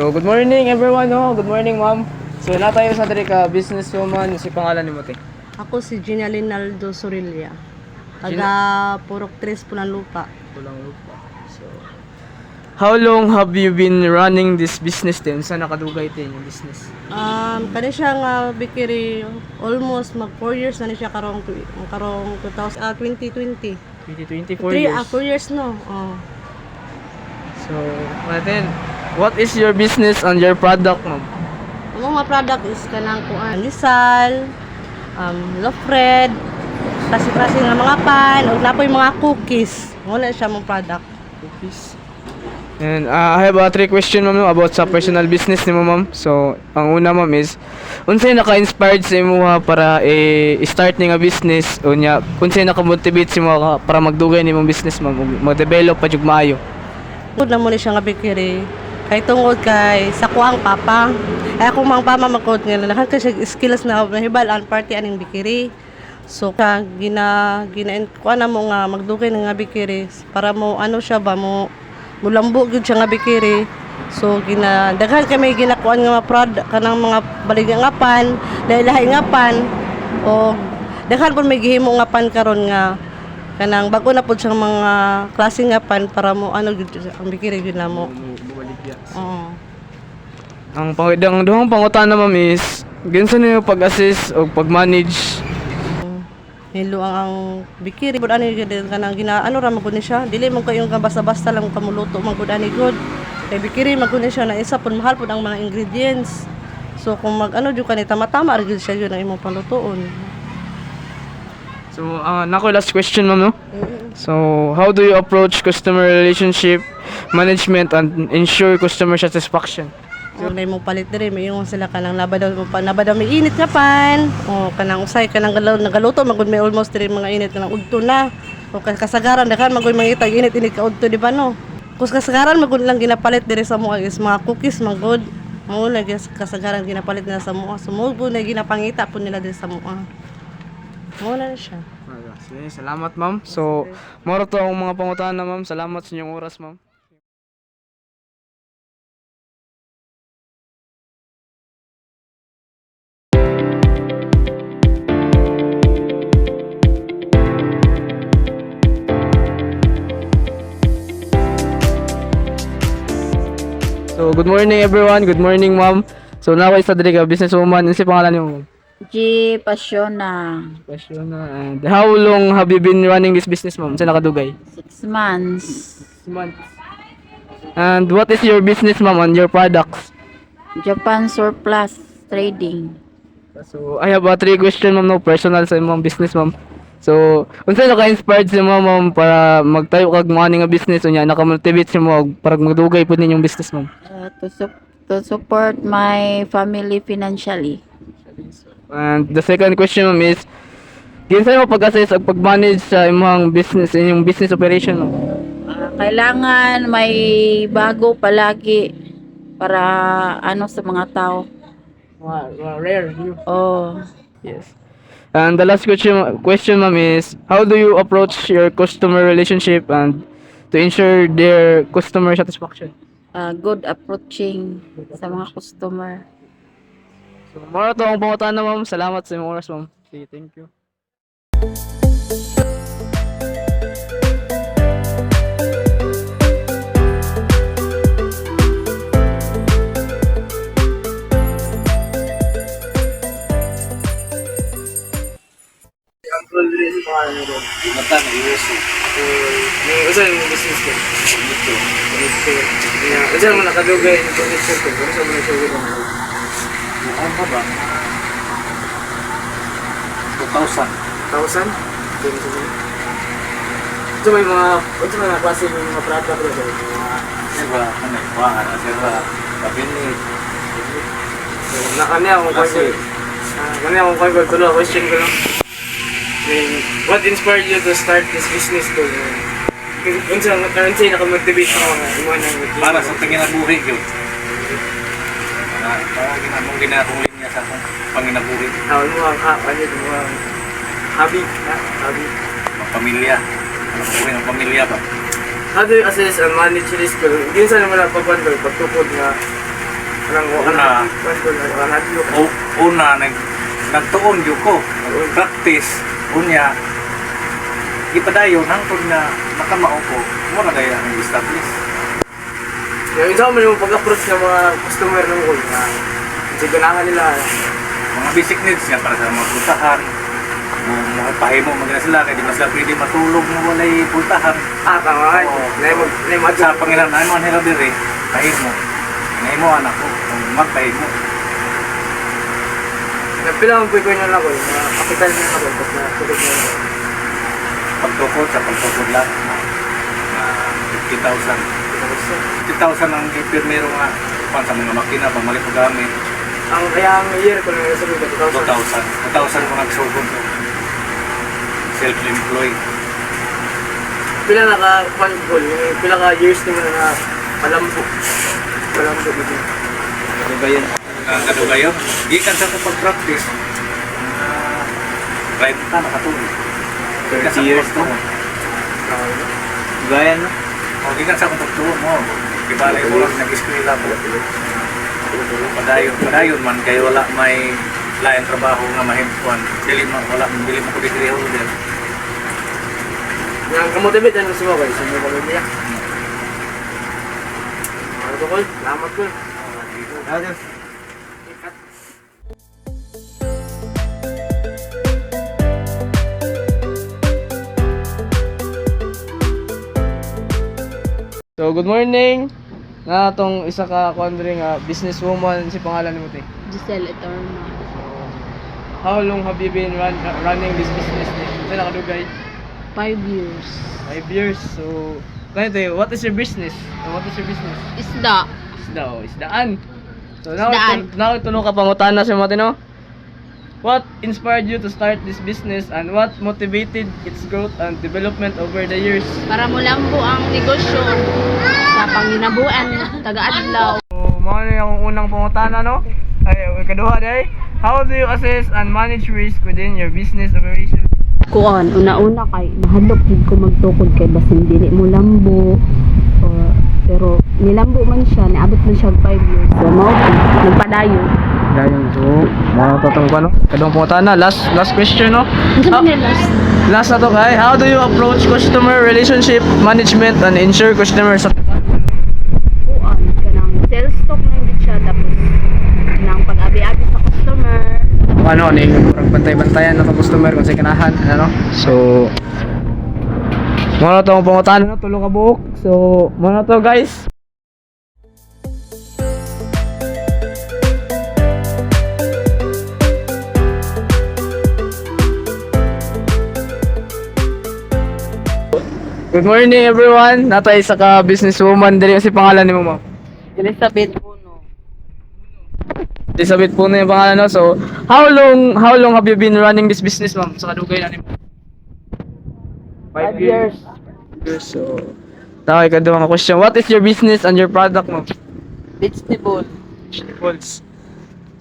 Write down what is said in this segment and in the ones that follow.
So, good morning everyone, no? Good morning, ma'am. So, na tayo sa diri ka businesswoman, si pangalan ni Mote. Ako si Gina Linaldo Sorilla. Taga Purok 3 Pulanlupa. Pulang lupa. So, how long have you been running this business din? Saan nakadugay din yung business? Kani siya nga bikiri almost mag 4 years na ni siya karong 2020. 2024 years. 4 years no. Oh. So, natin, what is your business and your product, ma'am? Ang mga product is kanang kuan, lisal, lofred, klase-klase nga mga pan, ug napoy mga cookies. Wala siya mong product. Cookies. And I have 3 questions, ma'am, no, about sa personal business ni mo, ma'am. So, ang una, ma'am, is unsay naka-inspired sa imo para i-start ni nga business unya unsay naka-motivate sa imo para magdugay ni mong business, ma'am, ug mag-develop pa jud maayo? Tungod na mo ni siya nga bikiri. Kay tungod kay sa kuang papa. Ay akong mga pama makod nga lahat kasi skills na nahibalan party aning bikiri. So ka kuha na mo nga magdugay nga bikiri para mo ano siya ba mo mulambo gyud siya nga bikiri. So daghan kami ginakuan nga product kanang mga baligya nga pan, lahi-lahi nga pan o daghan pud may gihimo nga pan karon nga kanang bago na pud siyang mga klase nga pan para mo ano gyud ang bikiri gyud na mo. Bubaligya. Oo. Ang pangidang duhang pangutana, ma'am, is ginsa niyo pag-assist o pag-manage? Hello ang bikiri pud ani gyud kanang ginaano ra magud ni siya. Dili man kayong basta-basta lang kamuluto magud ani good. Kay bikiri magud ni siya na isa pud mahal pud ang mga ingredients. So kung mag-ano jud kanita tama-tama ra gyud siya yun ang imong panlutoon. So, nako last question, ma'am, no? So, how do you approach customer relationship management and ensure customer satisfaction? So, may mo palit diri may ingon sila kanang nabadaw may init nga pan. O kanang usay kanang nagaluto magud may almost diri mga init kanang udto na. O kasagaran dakan magud mangita init ka udto di ba no? Kus kasagaran magud lang ginapalit diri sa mo is mga cookies magud. Mo lagi kasagaran ginapalit nila sa mo. Sumugbo na ginapangita pud nila diri sa mo. Mo na siya. Sige, salamat, ma'am. So, moro to ang mga pangutana, ma'am. Salamat sa inyong oras, ma'am. So, good morning everyone. Good morning, ma'am. So, naway sa diri ka businesswoman. Ano si pangalan niyo, ma'am? G. Pasiona. Question na. And how long have you been running this business, ma'am? Saan nakadugay? 6 months. 6 months. And what is your business, ma'am, and your products? Japan Surplus Trading. So, I have 3 questions, ma'am, no, personal sa imong business, ma'am. So, unsa naka-inspired si ma'am para magtayo kag mo nga business unya naka-motivate si mo para magdugay pud ninyong business, ma'am? To support my family financially. And the second question, ma'am, is kinsa mo pag-assess ug pag-manage sa imong business, inyong business operation, ma'am? Kailangan may bago palagi para ano sa mga tao. Rare view. Oh, Yes. And the last question, ma'am, is how do you approach your customer relationship and to ensure their customer satisfaction? good approaching sa mga customer. So, mara to ang pangutana, ma'am. Salamat sa imong oras, ma'am. Sige, thank you. Ang progress sa pangalan nito. Mata na iuso. Usa yung business ko. Dito. Usa mo nakadugay yung connection ko. Usa mo na-show ko. Ano pa ba? 2,000. 1,000? Ito may mga klase ng mga product ko sa Sirba, ano, kuwangan. Sirba, kabinit. Nakanya akong question. Kanya akong question ko lang. Question ko lang. What inspired you to start this business to? Unsa naka-motivate mo nga Para sa panginabuhi yun. Para ginamong ginakuling niya sa akong panginabuhi. Hobby. Pamilya. Panginabuhi ng pamilya ba? How do you assess and manage risk? Hindi sa naman napagpagpagtukod nga Una, nagtuon yun ko. Practice. Unya, ipadayon hangtod na nakamao ko. Muna kaya ang establish. Yung isa mo yung pag-approach ng mga customer ng gold na sigurahan nila. Mga basic needs yan para sa mga puntahan. Mga pahimo, maganda sila. Kaya di ba sila pwede matulog mo walay puntahan. Tama ka. At sa Panginoon, ay mga nila diri, pahimo. Pahimo anak ko, kung magpahimo. Nagpila ang pwede nyo lang ko, mga kapital nyo lang ko, pag natulog nyo lang. Pagtukod sa pagtukod lang. 50,000. 50,000 ang ipirmero nga sa mga makina, pamali pa gamit. Ang kaya ang year ko lang sabi ko, 2,000. 2,000 ko nagsugod ko. Self-employed. Pila naka-control, pila ka years naman na malambok. Malambok ito. Ano ba yan? Ang kadugayon, gikan sa akong pag-practice. 30 nakatulog. 30 years to. Gaya na? O, gikan sa akong pagtuon mo. Kibalay mo lang nag-eskwela po. Padayon man, kayo wala may lain trabaho nga mahimpuan. Dili mo ko degree holder. Yang kamotivate yan gusto mo kayo, sa mga pamilya. Ano to, Col? Salamat, Col. Adios. So, good morning. Na atong isa ka wondering businesswoman si pangalan mo te. Giselle Eterna. How long have you been running this business? Sa nakadugay? 5 years. 5 years. So, ganito, what is your business? What is your business? Isda. Isda o isdaan. So now, Isdaan. now tulong ka pangutan na si Matino. What inspired you to start this business and what motivated its growth and development over the years? Para mulambo ang negosyo sa panginabuan taga-adlaw. So, mao na yung unang pangutana, no? Ay, kaduha day. How do you assess and manage risk within your business operation? Kuan, una-una kay mahadlok gid ko magtukod kay basin dili mo lambo. Pero nilambo man siya, niabot man siya 5 years. So mao nagpadayon. Dayon so, mga tatang pa, no? Kadong pangutana, last question, no? Unsa man last? Last na to kay, how do you approach customer relationship management and ensure customer satisfaction? Kuan kanang sales stock na gid siya tapos nang pag-abi-abi sa customer. Ano ni murag bantay-bantayan na customer kung sa kanahan, ano? So mo na tong pangutan, no? Tulong ka buok. So mo na to, guys. Good morning everyone. Nato isa ka businesswoman diri si pangalan nimo, ma'am. Elizabeth Puno. Elizabeth po na yung pangalan, no? So, how long have you been running this business, ma'am? Sa kadugay na nimo? 5 years. So, tayo ikaduha nga question. What is your business and your product, ma'am? Vegetable. Vegetables.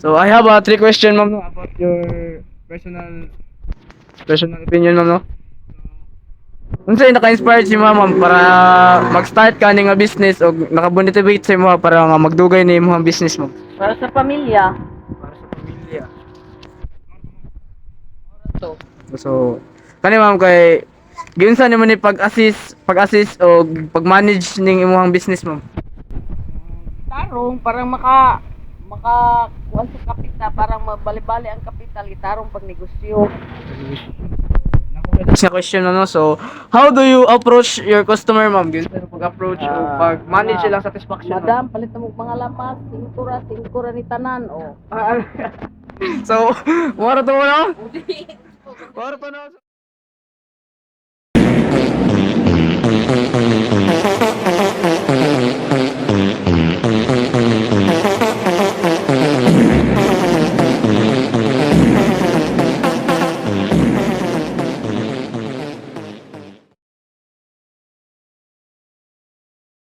So, I have 3 question, ma'am, no, about your personal opinion, ma'am, no? Unsa yung naka-inspired si ma'am para mag-start ka nga business o naka-motivate sa mo para nga magdugay ni imong business mo? Para sa pamilya. Para sa pamilya. To. So, kani ma'am kay giunsa nimo ni pag-assist o pag-manage ning imong business, ma'am? Tarong parang kuan sa kapital, parang mabali-bali ang kapital, itarong pag negosyo. Next na question, no? So, how do you approach your customer, ma'am? Giunsa mo pag-approach o pag-manage silang satisfaction? Madam, palit mo mga lapas, singkura ni tanan o. So, moro to mo, no? Moro to, no?